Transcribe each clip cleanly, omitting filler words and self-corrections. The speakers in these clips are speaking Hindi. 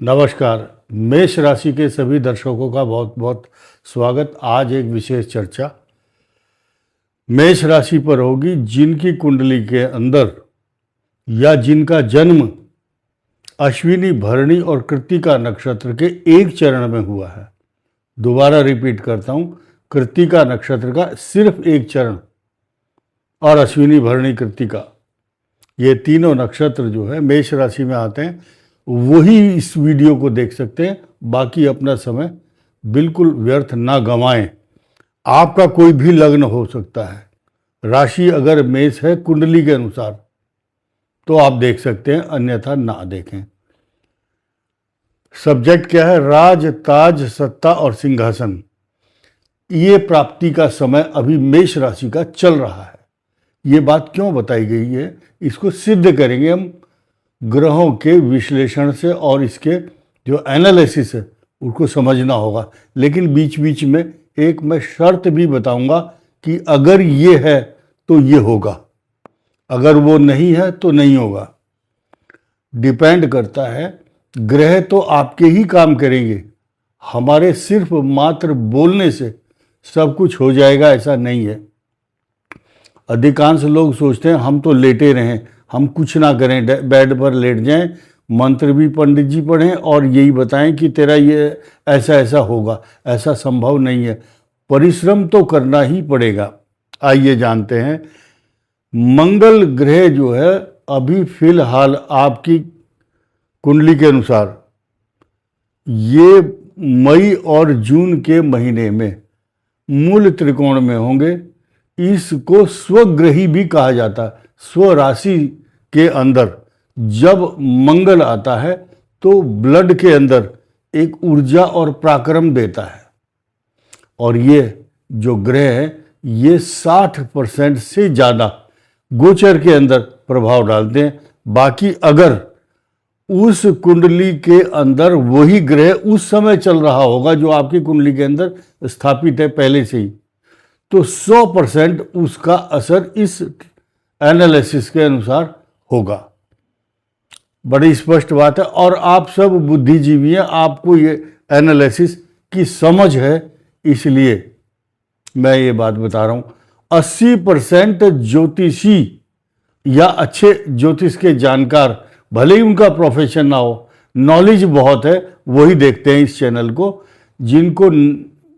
नमस्कार। मेष राशि के सभी दर्शकों का बहुत बहुत स्वागत। आज एक विशेष चर्चा मेष राशि पर होगी, जिनकी कुंडली के अंदर या जिनका जन्म अश्विनी, भरणी और कृत्तिका नक्षत्र के एक चरण में हुआ है। दोबारा रिपीट करता हूँ, कृत्तिका नक्षत्र का सिर्फ एक चरण और अश्विनी, भरणी, कृत्तिका, ये तीनों नक्षत्र जो है मेष राशि में आते हैं, वही इस वीडियो को देख सकते हैं। बाकी अपना समय बिल्कुल व्यर्थ ना गंवाएं। आपका कोई भी लग्न हो सकता है, राशि अगर मेष है कुंडली के अनुसार तो आप देख सकते हैं, अन्यथा ना देखें। सब्जेक्ट क्या है? राज, ताज, सत्ता और सिंहासन, ये प्राप्ति का समय अभी मेष राशि का चल रहा है। ये बात क्यों बताई गई है, इसको सिद्ध करेंगे हम ग्रहों के विश्लेषण से, और इसके जो एनालिसिस है उसको समझना होगा। लेकिन बीच बीच में एक मैं शर्त भी बताऊंगा कि अगर ये है तो ये होगा, अगर वो नहीं है तो नहीं होगा। डिपेंड करता है, ग्रह तो आपके ही काम करेंगे, हमारे सिर्फ मात्र बोलने से सब कुछ हो जाएगा ऐसा नहीं है। अधिकांश लोग सोचते हैं हम तो लेटे रहें, हम कुछ ना करें, बेड पर लेट जाएं, मंत्र भी पंडित जी पढ़ें और यही बताएं कि तेरा ये ऐसा ऐसा होगा। ऐसा संभव नहीं है, परिश्रम तो करना ही पड़ेगा। आइए जानते हैं। मंगल ग्रह जो है अभी फिलहाल आपकी कुंडली के अनुसार ये मई और जून के महीने में मूल त्रिकोण में होंगे। इसको स्वग्रही भी कहा जाता है। स्वराशि के अंदर जब मंगल आता है तो ब्लड के अंदर एक ऊर्जा और पराक्रम देता है, और ये जो ग्रह है ये 60% से ज़्यादा गोचर के अंदर प्रभाव डालते हैं। बाकी अगर उस कुंडली के अंदर वही ग्रह उस समय चल रहा होगा जो आपकी कुंडली के अंदर स्थापित है पहले से ही, तो 100% उसका असर इस एनालिसिस के अनुसार होगा। बड़ी स्पष्ट बात है, और आप सब बुद्धिजीवी हैं, आपको ये एनालिसिस की समझ है, इसलिए मैं ये बात बता रहा हूँ। 80% ज्योतिषी या अच्छे ज्योतिष के जानकार, भले ही उनका प्रोफेशन ना हो, नॉलेज बहुत है, वही देखते हैं इस चैनल को। जिनको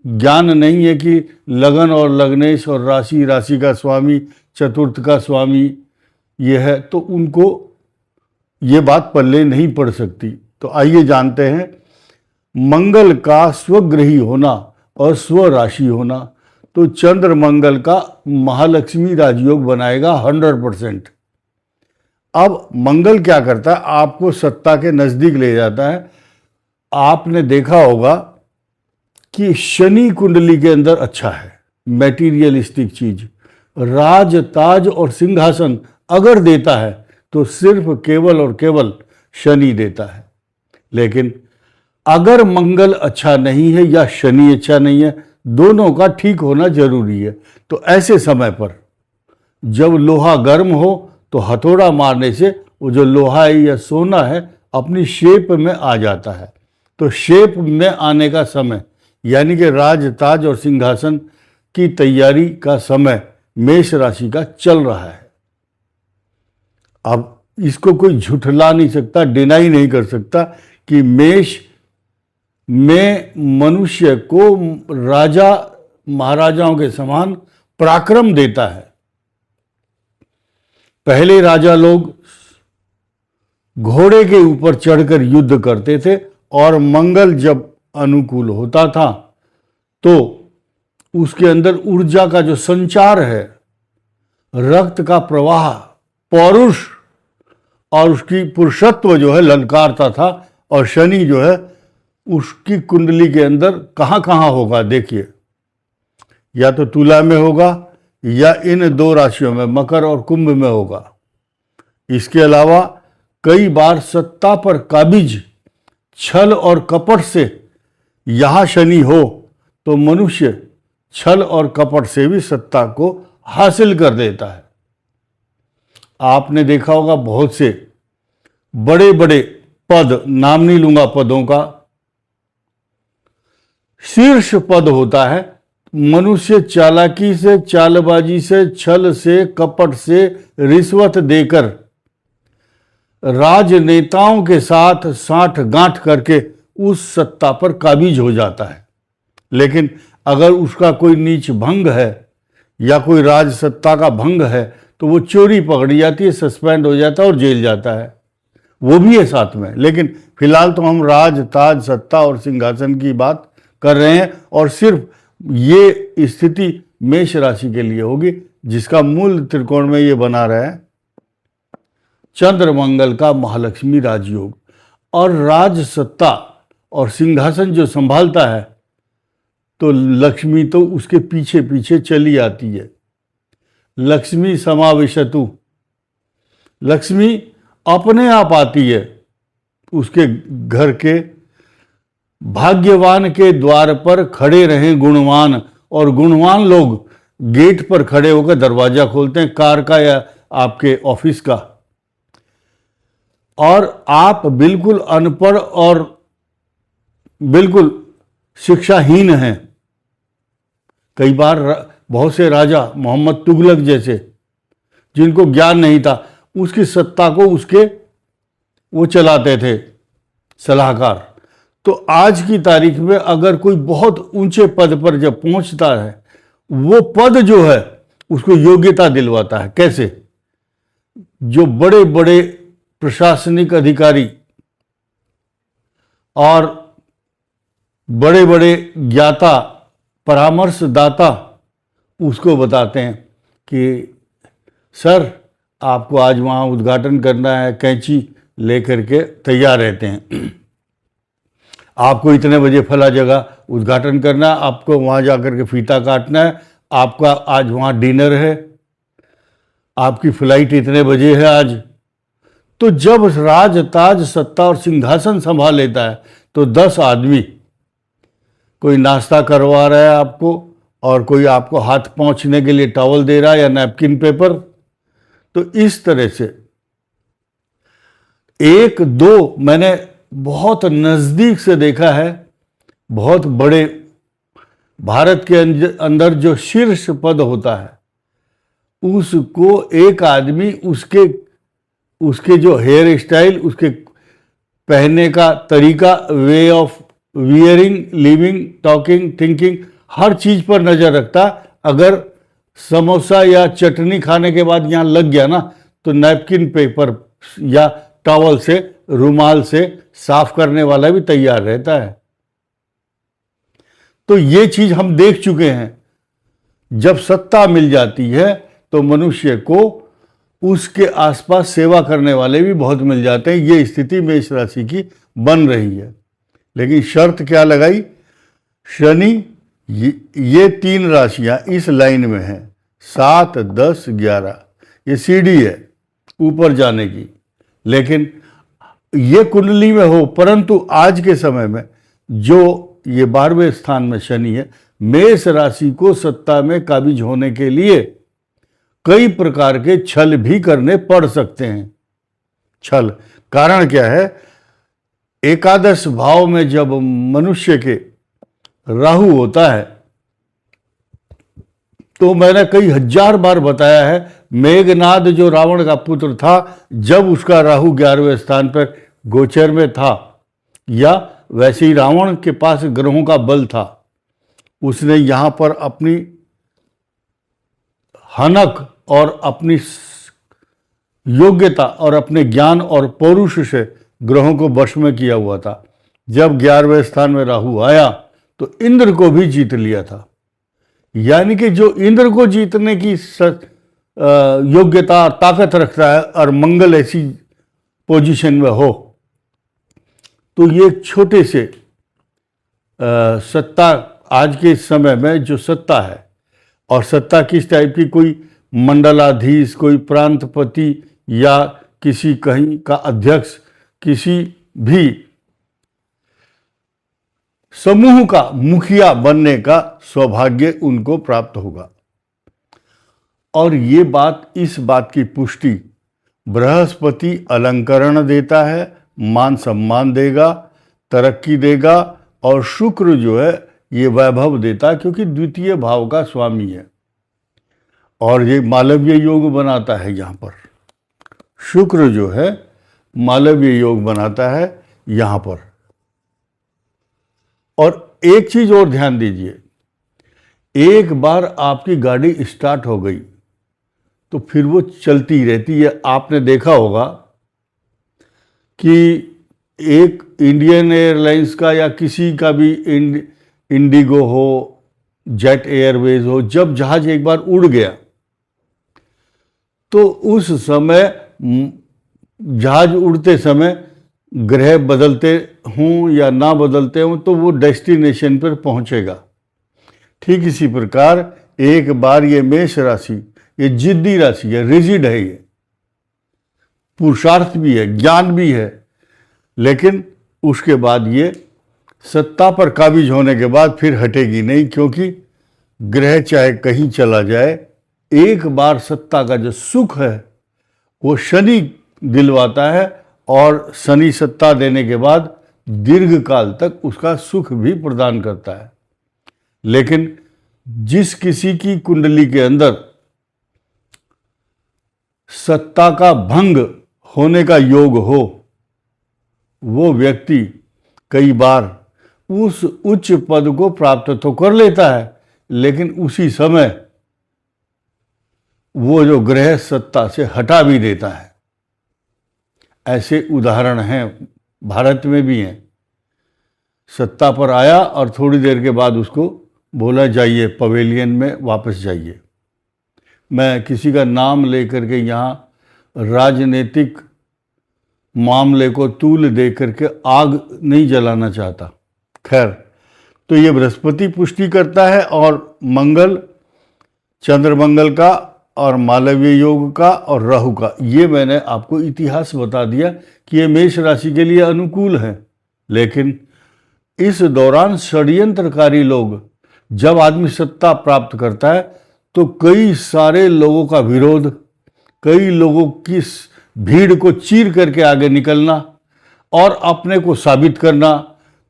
ज्ञान नहीं है कि लगन और लग्नेश और राशि, राशि का स्वामी, चतुर्थ का स्वामी ये है, तो उनको ये बात पल्ले नहीं पड़ सकती। तो आइए जानते हैं। मंगल का स्वग्रही होना और स्वराशि होना, तो चंद्र मंगल का महालक्ष्मी राजयोग बनाएगा 100%। अब मंगल क्या करता है? आपको सत्ता के नज़दीक ले जाता है। आपने देखा होगा कि शनि कुंडली के अंदर अच्छा है, मैटीरियलिस्टिक चीज, राज, ताज और सिंहासन अगर देता है तो सिर्फ केवल और केवल शनि देता है। लेकिन अगर मंगल अच्छा नहीं है या शनि अच्छा नहीं है, दोनों का ठीक होना जरूरी है। तो ऐसे समय पर जब लोहा गर्म हो तो हथौड़ा मारने से वो जो लोहा है या सोना है अपनी शेप में आ जाता है। तो शेप में आने का समय यानी कि राज, ताज और सिंहासन की तैयारी का समय मेष राशि का चल रहा है। अब इसको कोई झुठला नहीं सकता, डिनाई नहीं कर सकता कि मेष में मनुष्य को राजा महाराजाओं के समान पराक्रम देता है। पहले राजा लोग घोड़े के ऊपर चढ़कर युद्ध करते थे, और मंगल जब अनुकूल होता था तो उसके अंदर ऊर्जा का जो संचार है, रक्त का प्रवाह, पौरुष और उसकी पुरुषत्व जो है ललकारता था। और शनि जो है उसकी कुंडली के अंदर कहाँ कहाँ होगा देखिए, या तो तुला में होगा या इन दो राशियों में मकर और कुंभ में होगा। इसके अलावा कई बार सत्ता पर काबिज छल और कपट से यहाँ शनि हो तो मनुष्य छल और कपट से भी सत्ता को हासिल कर देता है। आपने देखा होगा बहुत से बड़े बड़े पद, नाम नहीं लूंगा पदों का, शीर्ष पद होता है। मनुष्य चालाकी से, चालबाजी से, छल से, कपट से, रिश्वत देकर राजनेताओं के साथ साठ गांठ करके उस सत्ता पर काबिज हो जाता है। लेकिन अगर उसका कोई नीच भंग है या कोई राज सत्ता का भंग है तो वो चोरी पकड़ी जाती है, सस्पेंड हो जाता है और जेल जाता है। वो भी है साथ में। लेकिन फिलहाल तो हम राज, ताज, सत्ता और सिंहासन की बात कर रहे हैं और सिर्फ ये स्थिति मेष राशि के लिए होगी, जिसका मूल त्रिकोण में ये बना रहा है चंद्र मंगल का महालक्ष्मी राजयोग। और राज सत्ता और सिंहासन जो संभालता है तो लक्ष्मी तो उसके पीछे पीछे चली आती है। लक्ष्मी समाविशतु, लक्ष्मी अपने आप आती है उसके घर के। भाग्यवान के द्वार पर खड़े रहें गुणवान, और गुणवान लोग गेट पर खड़े होकर दरवाजा खोलते हैं, कार का या आपके ऑफिस का। और आप बिल्कुल अनपढ़ और बिल्कुल शिक्षाहीन हैं। कई बार बहुत से राजा, मोहम्मद तुगलक जैसे, जिनको ज्ञान नहीं था, उसकी सत्ता को उसके वो चलाते थे सलाहकार। तो आज की तारीख में अगर कोई बहुत ऊंचे पद पर जब पहुंचता है, वो पद जो है उसको योग्यता दिलवाता है। कैसे? जो बड़े बड़े प्रशासनिक अधिकारी और बड़े बड़े ज्ञाता, परामर्शदाता उसको बताते हैं कि सर आपको आज वहाँ उद्घाटन करना है, कैंची लेकर के तैयार रहते हैं। आपको इतने बजे फला जगह उद्घाटन करना है, आपको वहाँ जाकर के फीता काटना है, आपका आज वहाँ डिनर है, आपकी फ्लाइट इतने बजे है आज। तो जब राज, ताज, सत्ता और सिंहासन संभाल लेता है तो 10 आदमी, कोई नाश्ता करवा रहा है आपको और कोई आपको हाथ पोंछने के लिए टॉवल दे रहा है या नैपकिन पेपर। तो इस तरह से एक दो मैंने बहुत नज़दीक से देखा है। बहुत बड़े भारत के अंदर जो शीर्ष पद होता है उसको एक आदमी उसके जो हेयर स्टाइल, उसके पहनने का तरीका, way of wearing, living, talking, thinking, हर चीज पर नजर रखता। अगर समोसा या चटनी खाने के बाद यहाँ लग गया ना तो नैपकिन पेपर या टॉवल से, रुमाल से साफ करने वाला भी तैयार रहता है। तो ये चीज हम देख चुके हैं। जब सत्ता मिल जाती है तो मनुष्य को उसके आसपास सेवा करने वाले भी बहुत मिल जाते हैं। ये स्थिति मेष राशि की बन रही है। लेकिन शर्त क्या लगाई? शनि, ये 3 राशियां इस लाइन में हैं, 7, 10, 11, ये सीढ़ी है ऊपर जाने की। लेकिन ये कुंडली में हो, परंतु आज के समय में जो ये 12वें स्थान में शनि है, मेष राशि को सत्ता में काबिज होने के लिए कई प्रकार के छल भी करने पड़ सकते हैं। छल कारण क्या है? एकादश भाव में जब मनुष्य के राहु होता है तो मैंने कई हजार बार बताया है, मेघनाद जो रावण का पुत्र था, जब उसका राहु 11वें स्थान पर गोचर में था, या वैसे ही रावण के पास ग्रहों का बल था, उसने यहां पर अपनी हनक और अपनी योग्यता और अपने ज्ञान और पौरुष से ग्रहों को वश में किया हुआ था। जब 11वें स्थान में राहु आया तो इंद्र को भी जीत लिया था। यानी कि जो इंद्र को जीतने की योग्यता और ताकत रखता है और मंगल ऐसी पोजीशन में हो, तो ये छोटे से सत्ता, आज के समय में जो सत्ता है, और सत्ता किस टाइप की, कोई मंडलाधीश, कोई प्रांतपति या किसी कहीं का अध्यक्ष, किसी भी समूह का मुखिया बनने का सौभाग्य उनको प्राप्त होगा। और ये बात, इस बात की पुष्टि बृहस्पति अलंकरण देता है, मान सम्मान देगा, तरक्की देगा, और शुक्र जो है ये वैभव देता है क्योंकि द्वितीय भाव का स्वामी है और ये मालवीय योग बनाता है। यहाँ पर शुक्र जो है मालवीय योग बनाता है यहाँ पर। और एक चीज और ध्यान दीजिए, एक बार आपकी गाड़ी स्टार्ट हो गई तो फिर वो चलती रहती है। आपने देखा होगा कि एक इंडियन एयरलाइंस का या किसी का भी इंडिगो हो, जेट एयरवेज हो, जब जहाज एक बार उड़ गया तो उस समय जहाज उड़ते समय ग्रह बदलते हों या ना बदलते हों तो वो डेस्टिनेशन पर पहुंचेगा। ठीक इसी प्रकार एक बार ये मेष राशि, ये जिद्दी राशि है, रिजिड है, ये पुरुषार्थ भी है, ज्ञान भी है, लेकिन उसके बाद ये सत्ता पर काबिज होने के बाद फिर हटेगी नहीं, क्योंकि ग्रह चाहे कहीं चला जाए, एक बार सत्ता का जो सुख है वो शनि दिलवाता है और शनि सत्ता देने के बाद दीर्घ काल तक उसका सुख भी प्रदान करता है। लेकिन जिस किसी की कुंडली के अंदर सत्ता का भंग होने का योग हो, वो व्यक्ति कई बार उस उच्च पद को प्राप्त तो कर लेता है, लेकिन उसी समय वो जो ग्रह सत्ता से हटा भी देता है। ऐसे उदाहरण हैं, भारत में भी हैं। सत्ता पर आया और थोड़ी देर के बाद उसको बोला जाइए पवेलियन में वापस जाइए। मैं किसी का नाम लेकर के यहाँ राजनीतिक मामले को तूल दे करके आग नहीं जलाना चाहता। खैर, तो ये बृहस्पति पुष्टि करता है और मंगल, चंद्रमंगल का और मालवीय योग का और राहु का, ये मैंने आपको इतिहास बता दिया कि ये मेष राशि के लिए अनुकूल है। लेकिन इस दौरान षड्यंत्रकारी लोग, जब आदमी सत्ता प्राप्त करता है तो कई सारे लोगों का विरोध, कई लोगों की भीड़ को चीर करके आगे निकलना और अपने को साबित करना,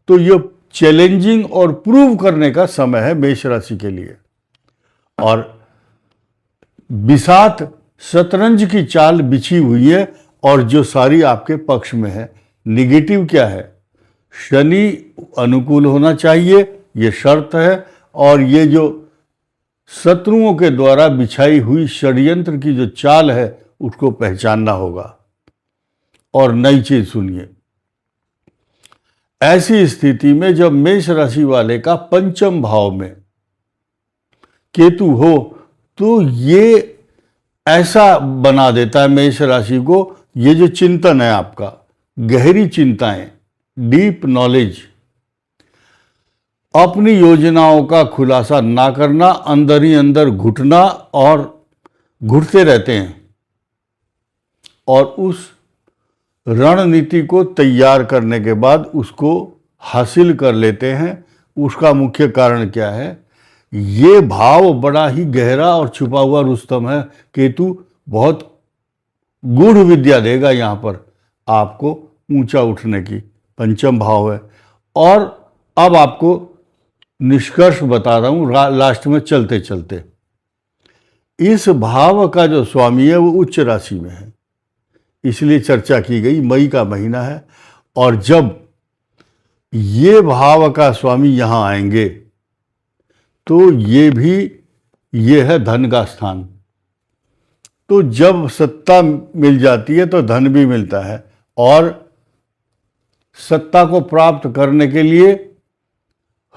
तो ये चैलेंजिंग और प्रूव करने का समय है मेष राशि के लिए। और बिसात शतरंज की चाल बिछी हुई है और जो सारी आपके पक्ष में है। निगेटिव क्या है? शनि अनुकूल होना चाहिए, ये शर्त है, और ये जो शत्रुओं के द्वारा बिछाई हुई षड्यंत्र की जो चाल है उसको पहचानना होगा। और नई चीज सुनिए, ऐसी स्थिति में जब मेष राशि वाले का पंचम भाव में केतु हो तो ये ऐसा बना देता है मेष राशि को, ये जो चिंतन है आपका, गहरी चिंताएं, डीप नॉलेज, अपनी योजनाओं का खुलासा ना करना, अंदर ही अंदर घुटना और घुटते रहते हैं और उस रणनीति को तैयार करने के बाद उसको हासिल कर लेते हैं। उसका मुख्य कारण क्या है? ये भाव बड़ा ही गहरा और छुपा हुआ रुस्तम है। केतु बहुत गूढ़ विद्या देगा यहाँ पर आपको ऊंचा उठने की, पंचम भाव है। और अब आपको निष्कर्ष बता रहा हूँ लास्ट में चलते चलते। इस भाव का जो स्वामी है वो उच्च राशि में है, इसलिए चर्चा की गई। मई का महीना है और जब ये भाव का स्वामी यहाँ आएंगे तो ये है धन का स्थान। तो जब सत्ता मिल जाती है तो धन भी मिलता है, और सत्ता को प्राप्त करने के लिए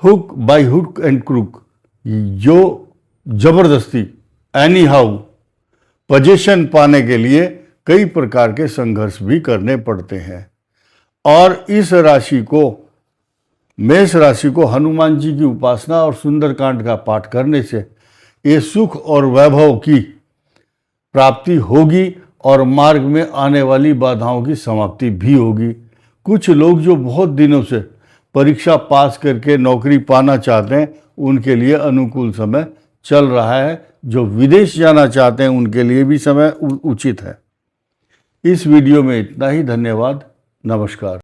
hook by hook and crook, जो जबरदस्ती एनी हाउ पोजीशन पाने के लिए कई प्रकार के संघर्ष भी करने पड़ते हैं। और इस राशि को, मेष राशि को, हनुमान जी की उपासना और सुंदरकांड का पाठ करने से ये सुख और वैभव की प्राप्ति होगी और मार्ग में आने वाली बाधाओं की समाप्ति भी होगी। कुछ लोग जो बहुत दिनों से परीक्षा पास करके नौकरी पाना चाहते हैं, उनके लिए अनुकूल समय चल रहा है। जो विदेश जाना चाहते हैं उनके लिए भी समय उचित है। इस वीडियो में इतना ही। धन्यवाद। नमस्कार।